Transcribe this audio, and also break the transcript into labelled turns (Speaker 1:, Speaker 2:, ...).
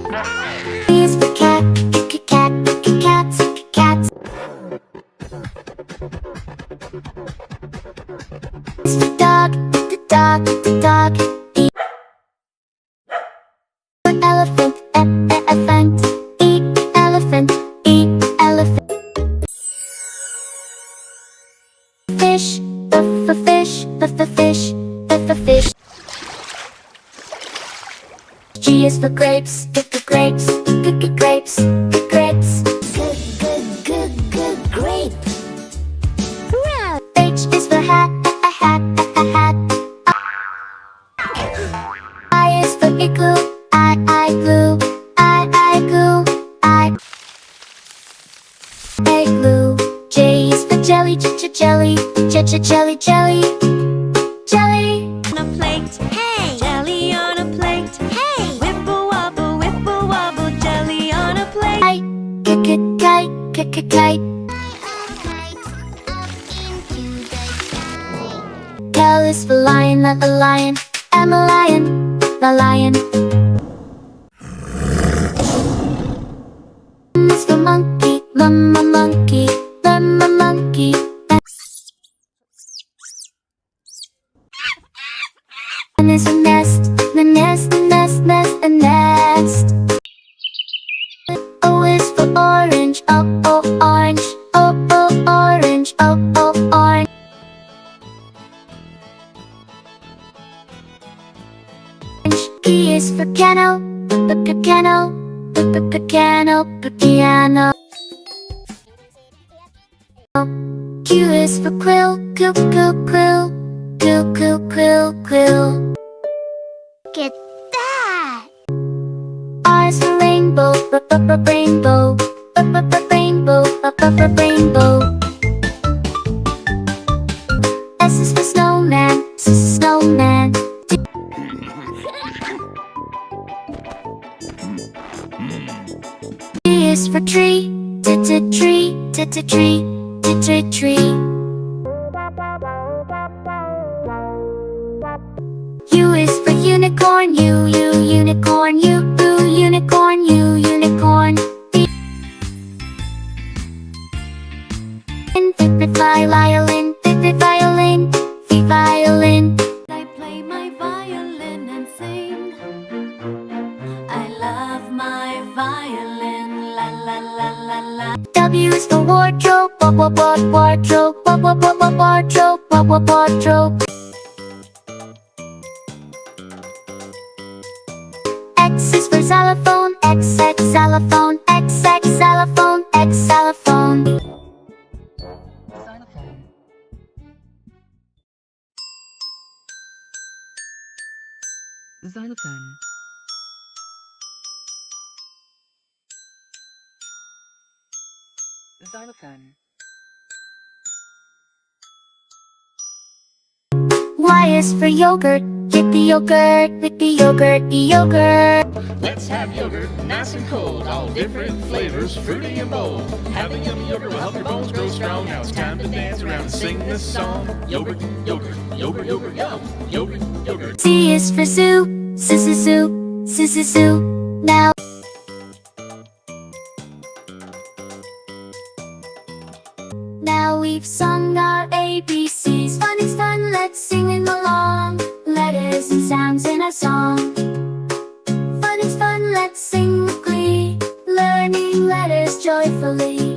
Speaker 1: C is for cat, cat, cats, cats. Is for dog, dog, dog. E for elephant, elephant. E, elephant, E, elephant. Fish, for fish, for fish, for fish. G is for grapes, grapes, grapes, grapes. Good, grape. H is for hat, hat, hat. I is for igloo, I glue, I glue, I. Igloo. J is for jelly, jelly, jelly, jelly, jelly.
Speaker 2: On a plate, hey! Jelly on a plate, hey! Wibble wobble, jelly on a plate.
Speaker 1: Kite. L is for lion, a lion. I'm a lion, the lion. M is for monkey, monkey, monkey. N is a nest, the nest, a nest. O is for orange, orange, orange, orange. P is for piano, piano. Q is for quill, quill. Get that! R is for rainbow, rainbow, rainbow. S is for snowman, snowman. T is for tree, tree. U is for unicorn, unicorn, unicorn. Violin, violin.
Speaker 2: I play my violin and sing. I love my violin, la la la la la.
Speaker 1: W is for wardrobe, wardrobe. X is for xylophone, xylophone.
Speaker 3: Xylophone.
Speaker 1: Y is for yogurt, yogurt.
Speaker 4: Let's have yogurt, nice and cold, all different flavors, fruity and bold. Having yummy yogurt will help your bones grow strong. Now it's time to dance around and sing this song. Yogurt, yum. Yogurt.
Speaker 1: Z is for zoo, zoo. Now we've sung our ABCs. Fun is fun, let's sing it along. Letters and sounds in our song. Fun is fun, let's sing with glee. Learning letters joyfully.